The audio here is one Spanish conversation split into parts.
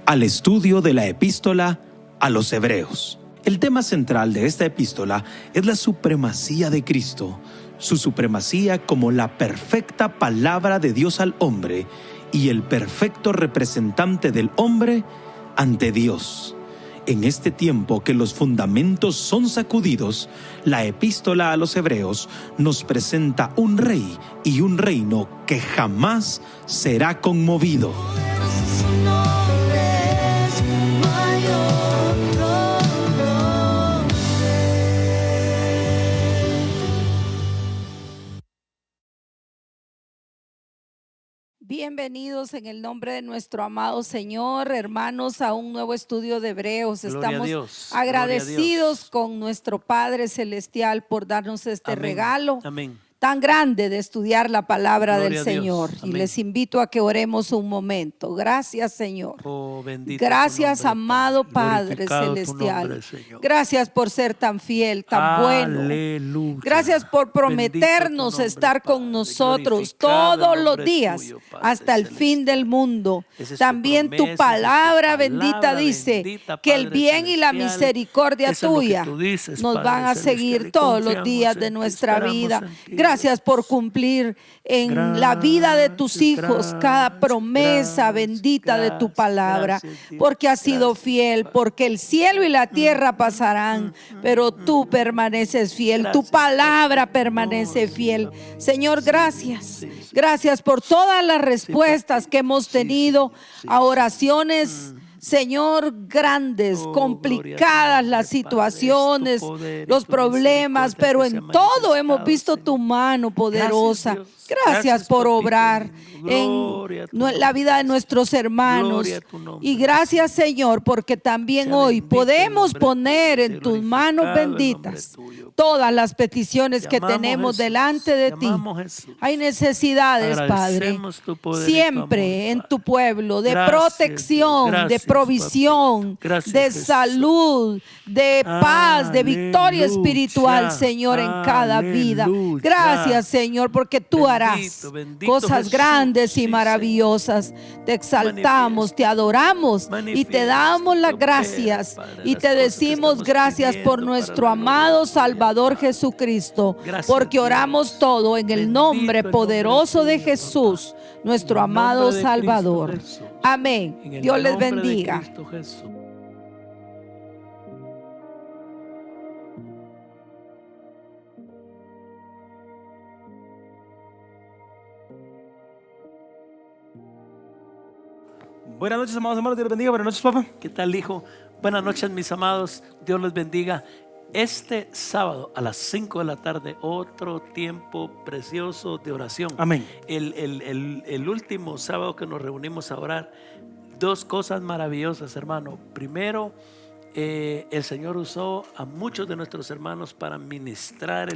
al estudio de la epístola a los Hebreos. El tema central de esta epístola es la supremacía de Cristo, su supremacía como la perfecta palabra de Dios al hombre y el perfecto representante del hombre ante Dios. En este tiempo que los fundamentos son sacudidos, la epístola a los Hebreos nos presenta un rey y un reino que jamás será conmovido. Bienvenidos en el nombre de nuestro amado Señor, hermanos, a un nuevo estudio de Hebreos. Estamos agradecidos con nuestro Padre Celestial por darnos este regalo tan grande de estudiar la palabra del Señor. Y les invito a que oremos un momento. Gracias, Señor. Gracias, amado Padre Celestial. Gracias por ser tan fiel, tan bueno. Gracias por prometernos estar con nosotros todos los días hasta el fin del mundo. También tu palabra bendita dice que el bien y la misericordia tuya nos van a seguir todos los días de nuestra vida. Gracias por cumplir en la vida de tus hijos cada promesa bendita de tu palabra, porque has sido fiel, porque el cielo y la tierra pasarán, pero tú permaneces fiel, tu palabra permanece fiel. Señor, gracias. Gracias por todas las respuestas que hemos tenido a oraciones, Señor, grandes, complicadas las situaciones, los problemas, pero en todo hemos visto tu mano poderosa. Gracias por obrar en la vida de nuestros hermanos. Y gracias, Señor, porque también hoy podemos poner en tus manos benditas todas las peticiones que tenemos delante de ti. Hay necesidades, Padre, siempre en tu pueblo, de protección, de provisión, de salud, de paz, de victoria espiritual, Señor, en cada vida. Gracias, Señor, porque tú harás cosas grandes y maravillosas. Te exaltamos, te adoramos y te damos las gracias y te decimos gracias por nuestro amado Salvador Jesucristo, porque oramos todo en el nombre poderoso de Jesús, nuestro amado Salvador. Amén. Dios les bendiga. Buenas noches, amados hermanos, Dios les bendiga. Buenas noches, papá. ¿Qué tal, hijo? Buenas noches, mis amados, Dios les bendiga. Este sábado a las 5 de la tarde, otro tiempo precioso de oración. Amén. El último sábado que nos reunimos a orar, dos cosas maravillosas, hermano. Primero, el Señor usó a muchos de nuestros hermanos para ministrar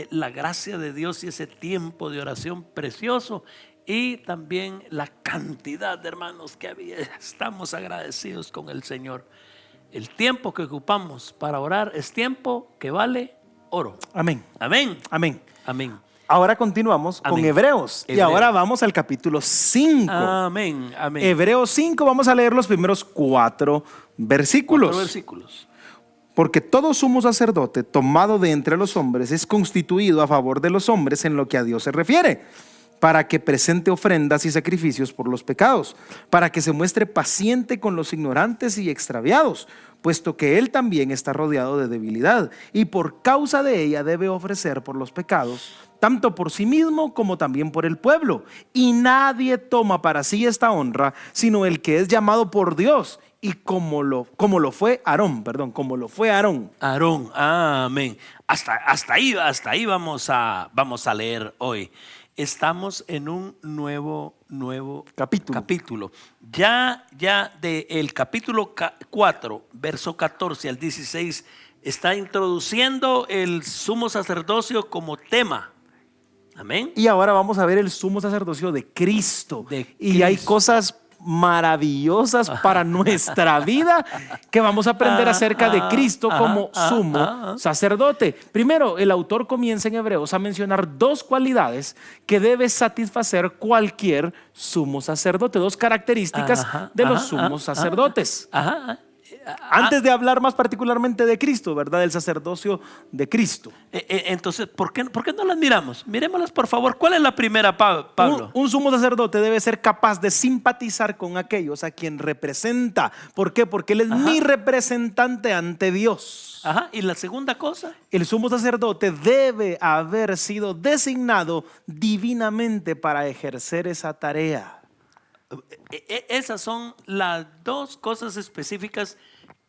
la gracia de Dios y ese tiempo de oración precioso. Y también la cantidad de hermanos que había. Estamos agradecidos con el Señor. El tiempo que ocupamos para orar es tiempo que vale oro. Amén. Amén. Amén. Amén. Ahora continuamos con Hebreos. Y ahora vamos al capítulo 5. Amén. Amén. Hebreos 5, vamos a leer los primeros 4 versículos. Porque todo sumo sacerdote tomado de entre los hombres es constituido a favor de los hombres en lo que a Dios se refiere, para que presente ofrendas y sacrificios por los pecados, para que se muestre paciente con los ignorantes y extraviados, puesto que él también está rodeado de debilidad, y por causa de ella debe ofrecer por los pecados, tanto por sí mismo como también por el pueblo. Y nadie toma para sí esta honra, sino el que es llamado por Dios, y como lo fue Aarón. Aarón, amén. Hasta ahí vamos a leer hoy. Estamos en un nuevo capítulo. Ya del capítulo 4, verso 14 al 16, está introduciendo el sumo sacerdocio como tema. Amén. Y ahora vamos a ver el sumo sacerdocio de Cristo. Y hay cosas maravillosas para nuestra vida que vamos a aprender acerca de Cristo como sumo sacerdote. Primero, el autor comienza en Hebreos a mencionar dos cualidades que debe satisfacer cualquier sumo sacerdote, dos características de los sumos sacerdotes. Antes de hablar más particularmente de Cristo, ¿verdad? Del sacerdocio de Cristo. Entonces, ¿por qué no las miramos? Miremoslas, por favor. ¿Cuál es la primera, Pablo? Un sumo sacerdote debe ser capaz de simpatizar con aquellos a quien representa. ¿Por qué? Porque él es mi representante ante Dios. ¿Y la segunda cosa? El sumo sacerdote debe haber sido designado divinamente para ejercer esa tarea. Esas son las dos cosas específicas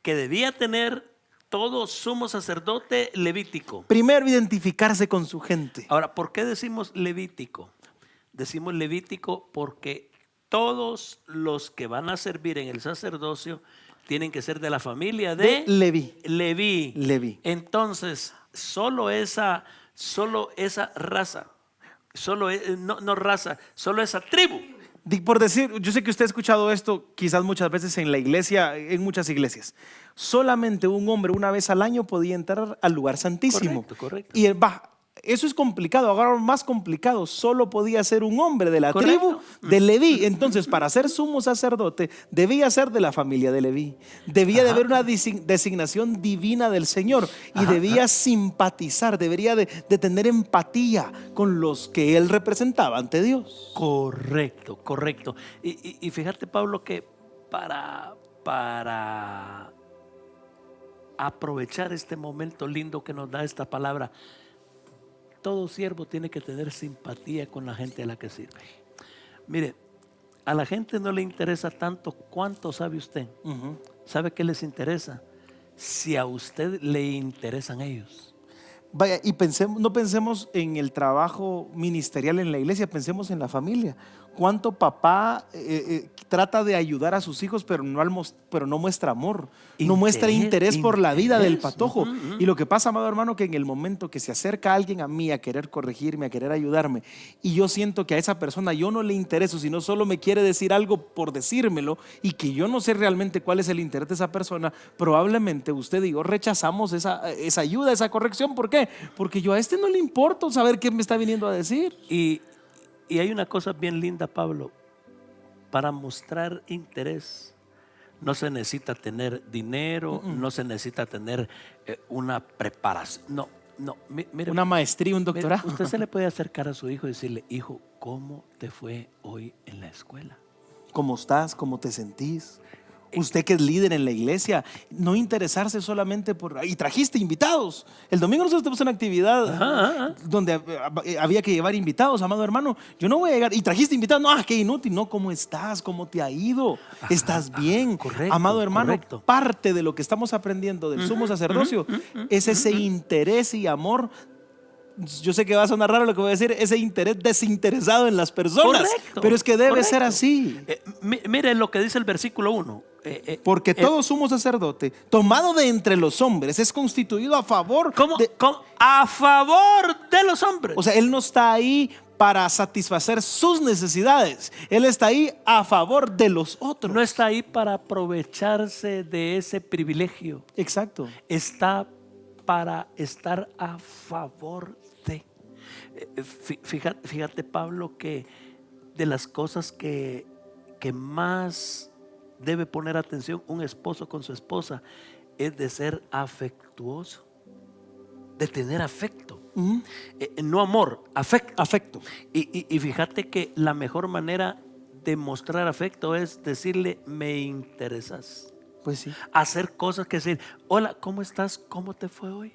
que debía tener todo sumo sacerdote levítico. Primero, identificarse con su gente. Ahora, ¿por qué decimos levítico? Decimos levítico porque todos los que van a servir en el sacerdocio tienen que ser de la familia de Leví. Entonces, solo esa raza, solo esa tribu. Por decir, yo sé que usted ha escuchado esto quizás muchas veces en la iglesia, en muchas iglesias. Solamente un hombre una vez al año podía entrar al lugar santísimo. Correcto. Y eso es complicado, ahora más complicado. Solo podía ser un hombre de la tribu de Leví. Entonces, para ser sumo sacerdote, debía ser de la familia de Leví. Debía de haber una designación divina del Señor. Y debía simpatizar, debería de tener empatía con los que él representaba ante Dios. Correcto. Y fíjate, Pablo, que para aprovechar este momento lindo que nos da esta palabra, todo siervo tiene que tener simpatía con la gente a la que sirve. Mire, a la gente no le interesa tanto cuánto sabe usted. ¿Sabe qué les interesa? Si a usted le interesan ellos. Vaya, y no pensemos en el trabajo ministerial en la iglesia, pensemos en la familia. Cuánto papá trata de ayudar a sus hijos, pero no muestra amor, no muestra interés por la vida del patojo. Y lo que pasa, amado hermano, que en el momento que se acerca alguien a mí a querer corregirme, a querer ayudarme, y yo siento que a esa persona yo no le intereso, sino solo me quiere decir algo por decírmelo, y que yo no sé realmente cuál es el interés de esa persona, probablemente usted y yo rechazamos esa ayuda, esa corrección. ¿Por qué? Porque yo a no le importa saber qué me está viniendo a decir. Y hay una cosa bien linda, Pablo. Para mostrar interés no se necesita tener dinero, no se necesita tener una preparación. No, mire, una maestría, un doctorado. Usted se le puede acercar a su hijo y decirle: hijo, ¿cómo te fue hoy en la escuela? ¿Cómo estás? ¿Cómo te sentís? Usted que es líder en la iglesia, no interesarse solamente por... Y trajiste invitados. El domingo nosotros tenemos una actividad donde había que llevar invitados, amado hermano. Yo no voy a llegar... Y trajiste invitados. No, qué inútil. No, ¿cómo estás? ¿Cómo te ha ido? ¿Estás bien? Correcto, amado hermano, correcto. Parte de lo que estamos aprendiendo del sumo sacerdocio es ese interés y amor. Yo sé que va a sonar raro lo que voy a decir, ese interés desinteresado en las personas. Pero es que debe ser así. Mire lo que dice el versículo 1. Porque todo sumo sacerdote, tomado de entre los hombres, es constituido a favor a favor de los hombres. O sea, él no está ahí para satisfacer sus necesidades. Él está ahí a favor de los otros. No está ahí para aprovecharse de ese privilegio. Exacto. Está para estar a favor de. Fíjate, Pablo, que de las cosas que más debe poner atención un esposo con su esposa es de ser afectuoso, de tener afecto. No amor, afecto. Y fíjate que la mejor manera de mostrar afecto es decirle: me interesas. Pues sí. Hacer cosas que decir: hola, ¿cómo estás? ¿Cómo te fue hoy?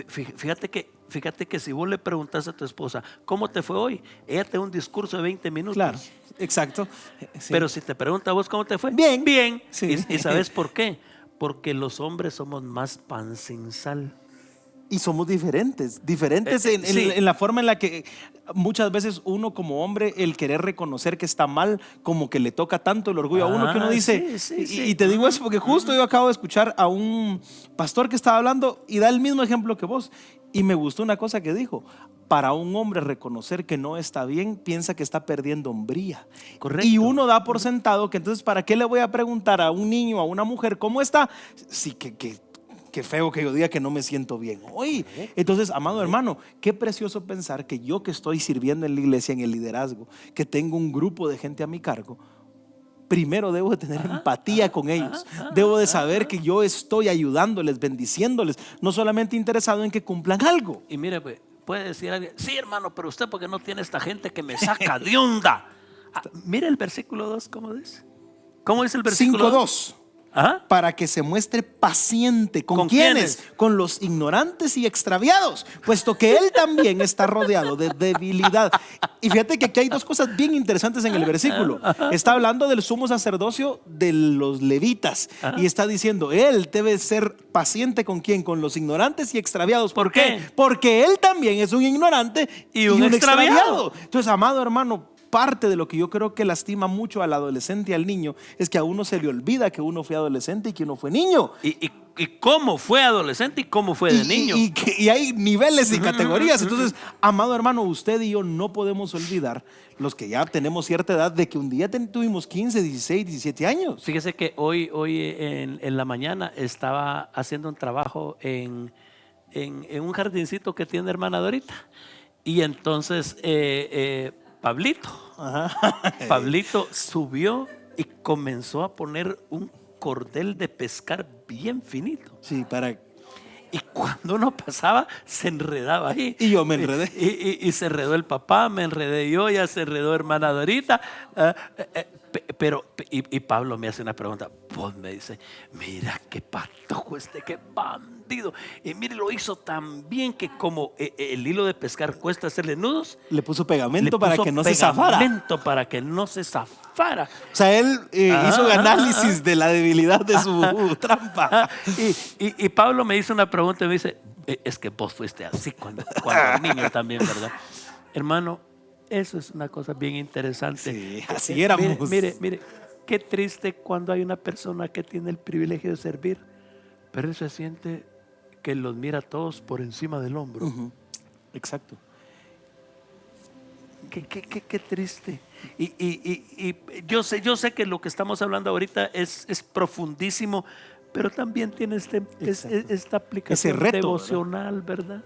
Fíjate que si vos le preguntas a tu esposa: ¿cómo te fue hoy? Ella te da un discurso de 20 minutos. Claro, exacto. Sí. Pero si te pregunta a vos: ¿cómo te fue? Bien. Sí. ¿Y sabes por qué? Porque los hombres somos más pan sin sal. Y somos diferentes en la forma en la que muchas veces uno como hombre, el querer reconocer que está mal, como que le toca tanto el orgullo a uno que uno dice, y te digo eso porque justo yo acabo de escuchar a un pastor que estaba hablando y da el mismo ejemplo que vos, y me gustó una cosa que dijo: para un hombre reconocer que no está bien, piensa que está perdiendo hombría. Correcto. Y uno da por sentado que entonces, ¿para qué le voy a preguntar a un niño, a una mujer, cómo está? Sí, qué feo que yo diga que no me siento bien hoy. Entonces, amado hermano, qué precioso pensar que yo, que estoy sirviendo en la iglesia, en el liderazgo, que tengo un grupo de gente a mi cargo, primero debo de tener empatía con ellos. Debo de saber que yo estoy ayudándoles, bendiciéndoles, no solamente interesado en que cumplan algo. Y mire, pues, puede decir alguien: sí, hermano, pero usted porque no tiene esta gente que me saca de onda. Mire el versículo 2, ¿cómo dice? ¿Cómo dice el versículo 5:2? Para que se muestre paciente. ¿Con quiénes? Con los ignorantes y extraviados, puesto que él también está rodeado de debilidad. Y fíjate que aquí hay dos cosas bien interesantes en el versículo. Está hablando del sumo sacerdocio de los levitas y está diciendo: él debe ser paciente. ¿Con quién? Con los ignorantes y extraviados. ¿Por qué? Porque él también es un ignorante y un extraviado. Entonces, amado hermano, parte de lo que yo creo que lastima mucho al adolescente y al niño es que a uno se le olvida que uno fue adolescente y que uno fue niño. ¿Y cómo fue adolescente y cómo fue de niño? Y hay niveles y categorías. Entonces, amado hermano, usted y yo no podemos olvidar, los que ya tenemos cierta edad, de que un día tuvimos 15, 16, 17 años. Fíjese que hoy en la mañana estaba haciendo un trabajo en un jardincito que tiene hermana Dorita. Y entonces Pablito subió y comenzó a poner un cordel de pescar bien finito. Sí, y cuando uno pasaba, se enredaba ahí. Y yo me enredé. Y se enredó el papá, me enredé yo, ya se enredó hermana Dorita. Pero Pablo me hace una pregunta. Pues me dice: mira qué patojo qué bandido. Y mire, lo hizo tan bien que como el hilo de pescar cuesta hacerle nudos, le puso pegamento para que no se zafara. Para que no se zafara. O sea, él hizo un análisis de la debilidad de su trampa. Y Pablo me hizo una pregunta y me dice: es que vos fuiste así cuando niño también, ¿verdad? Hermano, eso es una cosa bien interesante. Sí, así éramos. Mire, qué triste cuando hay una persona que tiene el privilegio de servir, pero él se siente que los mira a todos por encima del hombro. Exacto. Qué triste. Y yo sé que lo que estamos hablando ahorita es profundísimo, pero también tiene esta aplicación reto, devocional, ¿verdad?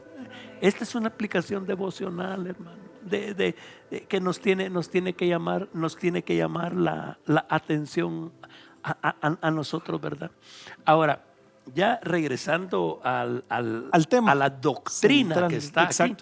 Esta es una aplicación devocional, hermano. Que nos tiene que llamar la atención a nosotros, ¿verdad? Ahora, ya regresando al tema, a la doctrina central, que está aquí.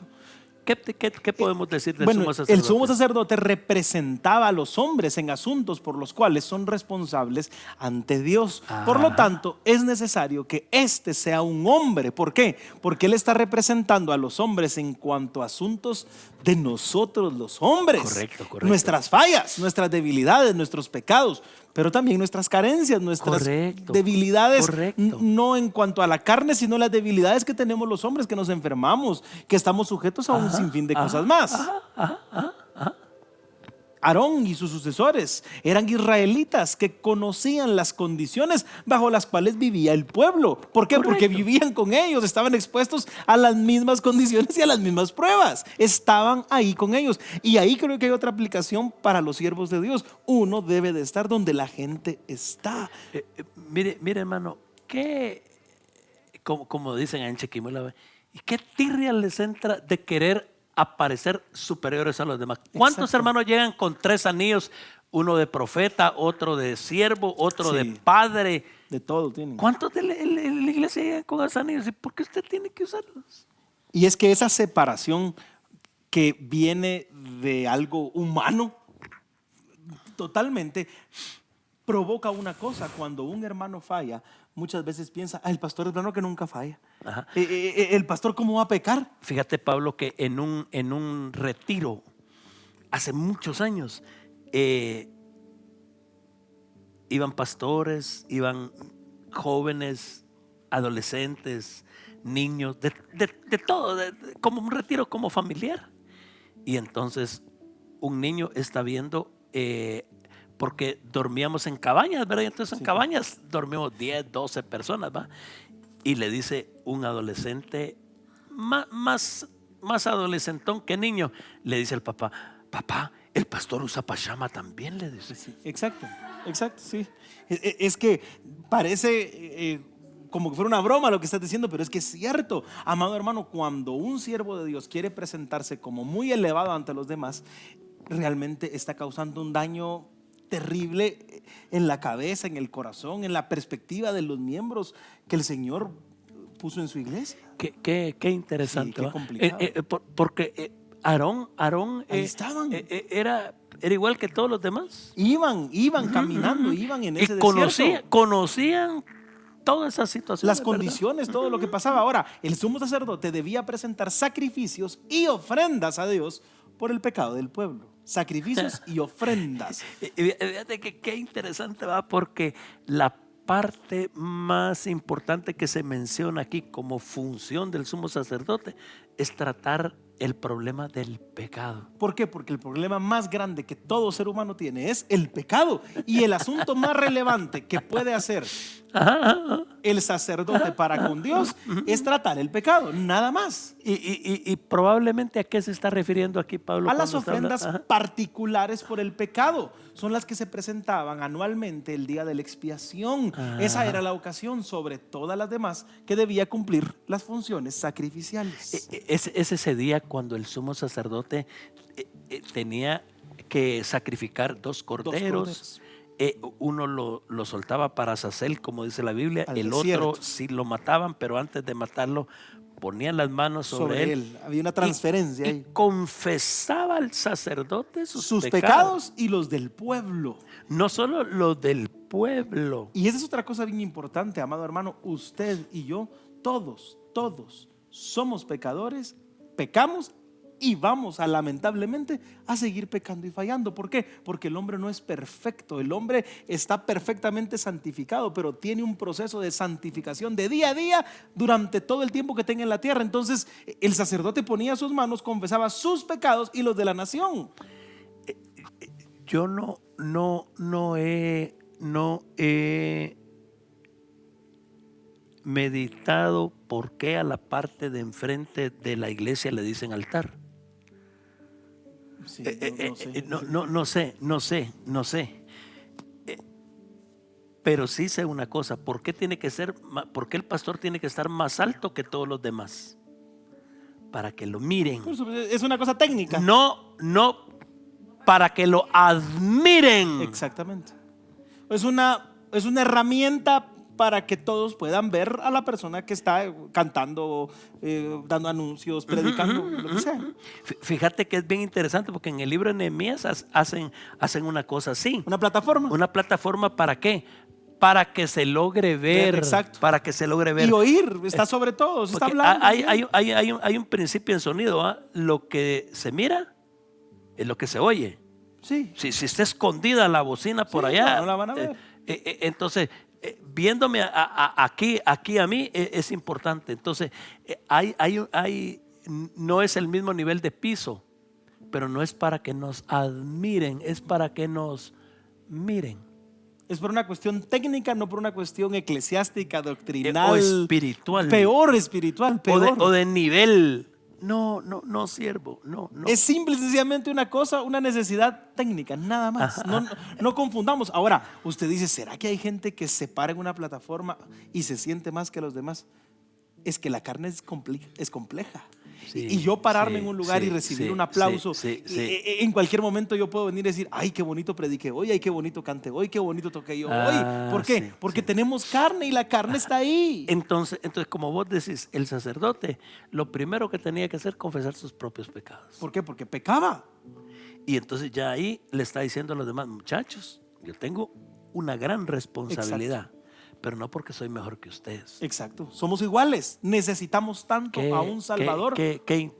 ¿Qué podemos decir del sumo sacerdote? El sumo sacerdote representaba a los hombres en asuntos por los cuales son responsables ante Dios. Por lo tanto, es necesario que éste sea un hombre. ¿Por qué? Porque él está representando a los hombres en cuanto a asuntos de nosotros los hombres. Correcto. Nuestras fallas, nuestras debilidades, nuestros pecados, pero también nuestras carencias, nuestras debilidades, no en cuanto a la carne, sino las debilidades que tenemos los hombres, que nos enfermamos, que estamos sujetos a un sinfín de cosas más. Aarón y sus sucesores eran israelitas que conocían las condiciones bajo las cuales vivía el pueblo. ¿Por qué? Porque vivían con ellos, estaban expuestos a las mismas condiciones y a las mismas pruebas. Estaban ahí con ellos. Y ahí creo que hay otra aplicación para los siervos de Dios. Uno debe de estar donde la gente está. Mire, hermano, como dicen en Chequimula, ¿y qué tirria les entra de querer aparecer superiores a los demás? ¿Cuántos hermanos llegan con 3 anillos? Uno de profeta, otro de siervo, otro de padre. De todo tienen. ¿Cuántos de la iglesia llegan con esos anillos? ¿Y por qué usted tiene que usarlos? Y es que esa separación que viene de algo humano, totalmente, provoca una cosa. Cuando un hermano falla, muchas veces piensa: el pastor es bueno que nunca falla. ¿El pastor cómo va a pecar? Fíjate, Pablo, que en un retiro hace muchos años iban pastores, iban jóvenes, adolescentes, niños, de todo, como un retiro como familiar. Y entonces un niño está viendo, porque dormíamos en cabañas, ¿verdad? Y entonces en cabañas dormimos 10, 12 personas, ¿va? Y le dice un adolescente, más adolescentón que niño, le dice al papá, papá, el pastor usa pachama también, le dice. Sí, exacto, sí. Es que parece como que fuera una broma lo que estás diciendo, pero es que es cierto, amado hermano, cuando un siervo de Dios quiere presentarse como muy elevado ante los demás, realmente está causando un daño terrible en la cabeza, en el corazón, en la perspectiva de los miembros que el Señor puso en su iglesia. Qué interesante. Sí, qué complicado. Porque Aarón ahí estaban. Era igual que todos los demás. Iban caminando, iban en ese desierto. Conocían todas esas situaciones, las condiciones, todo lo que pasaba. Ahora, el sumo sacerdote debía presentar sacrificios y ofrendas a Dios por el pecado del pueblo. Sacrificios y ofrendas. Fíjate que qué interesante va, porque la parte más importante que se menciona aquí como función del sumo sacerdote es tratar el problema del pecado. ¿Por qué? Porque el problema más grande que todo ser humano tiene es el pecado. Y el asunto más relevante que puede hacer el sacerdote para con Dios es tratar el pecado, nada más. Y probablemente a qué se está refiriendo aquí Pablo. A las ofrendas particulares por el pecado. Son las que se presentaban anualmente el día de la expiación. Esa era la ocasión sobre todas las demás que debía cumplir las funciones sacrificiales. Es ese día cuando el sumo sacerdote tenía que sacrificar dos corderos. Uno lo soltaba para Azazel, como dice la Biblia, el otro sí lo mataban, pero antes de matarlo ponían las manos sobre él. Había una transferencia ahí. Y confesaba al sacerdote sus pecados y los del pueblo. No solo los del pueblo. Y esa es otra cosa bien importante, amado hermano. Usted y yo, todos somos pecadores, pecamos y vamos lamentablemente a seguir pecando y fallando. ¿Por qué? Porque el hombre no es perfecto. El hombre está perfectamente santificado, pero tiene un proceso de santificación de día a día durante todo el tiempo que tenga en la tierra. Entonces el sacerdote ponía sus manos, confesaba sus pecados y los de la nación. Yo no he meditado por qué a la parte de enfrente de la iglesia le dicen altar. Sí, no sé. Pero sí sé una cosa, ¿por qué el pastor tiene que estar más alto que todos los demás? Para que lo miren. Es una cosa técnica. No para que lo admiren. Exactamente. Es una herramienta para que todos puedan ver a la persona que está cantando, dando anuncios, predicando, lo que sea. Fíjate que es bien interesante porque en el libro de Nehemías hacen una cosa así. ¿Una plataforma? ¿Una plataforma para qué? Para que se logre ver. Exacto. Para que se logre ver. Y oír, está sobre todo, se está hablando. Hay un principio en sonido, ¿eh? Lo que se mira es lo que se oye. Sí. Si está escondida la bocina por allá, no la van a ver. Entonces, viéndome aquí a mí es importante. Entonces, no es el mismo nivel de piso, pero no es para que nos admiren, es para que nos miren. Es por una cuestión técnica, no por una cuestión eclesiástica, doctrinal. O espiritual. Peor espiritual, peor. O de nivel. No, siervo, no. Es simple y sencillamente una necesidad técnica, nada más. No confundamos. Ahora, usted dice, ¿será que hay gente que se para en una plataforma y se siente más que los demás? Es que la carne es compleja. Sí, y yo pararme en un lugar y recibir un aplauso, en cualquier momento yo puedo venir y decir, ay, qué bonito prediqué hoy, ay, qué bonito canté hoy, qué bonito toqué yo hoy. ¿Por qué? Porque tenemos carne y la carne está ahí. Entonces, como vos decís, el sacerdote lo primero que tenía que hacer es confesar sus propios pecados. ¿Por qué? Porque pecaba. Y entonces ya ahí le está diciendo a los demás, muchachos, yo tengo una gran responsabilidad. Exacto. pero no porque soy mejor que ustedes. Exacto, somos iguales. Necesitamos tanto a un Salvador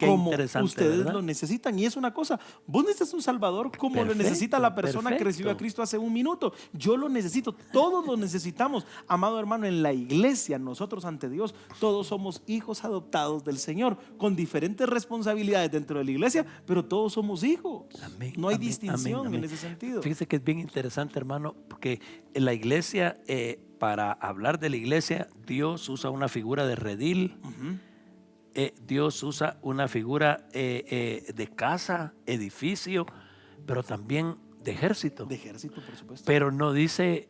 como ustedes, ¿verdad?, lo necesitan. Y es una cosa, vos necesitas un Salvador como lo necesita la persona que recibió a Cristo hace un minuto. Yo lo necesito, todos lo necesitamos. Amado hermano, en la iglesia, nosotros ante Dios, todos somos hijos adoptados del Señor, con diferentes responsabilidades dentro de la iglesia, pero todos somos hijos. Amén, no hay distinción en ese sentido. Fíjese que es bien interesante, hermano, porque en la iglesia, para hablar de la iglesia, Dios usa una figura de redil, Dios usa una figura de casa, edificio, pero también de ejército. De ejército, por supuesto. Pero no dice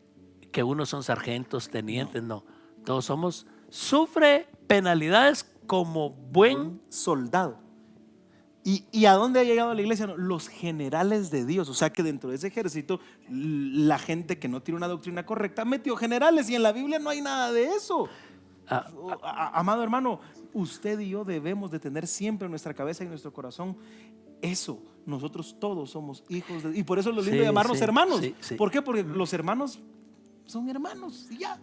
que unos son sargentos, tenientes, no. Todos sufre penalidades como buen soldado. ¿Y a dónde ha llegado la iglesia? No, los generales de Dios. O sea que dentro de ese ejército, la gente que no tiene una doctrina correcta metió generales, y en la Biblia no hay nada de eso. Amado hermano, usted y yo debemos de tener siempre en nuestra cabeza y en nuestro corazón eso. Nosotros todos somos hijos de Dios. Y por eso es lo lindo de llamarnos hermanos. ¿Por qué? Porque los hermanos son hermanos y ya.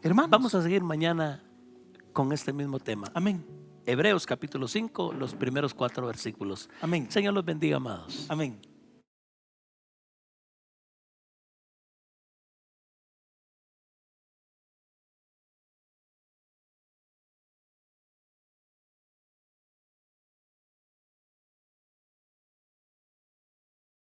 Hermanos. Vamos a seguir mañana con este mismo tema. Amén. Hebreos capítulo 5, los primeros 4 versículos. Amén. Señor los bendiga, amados. Amén.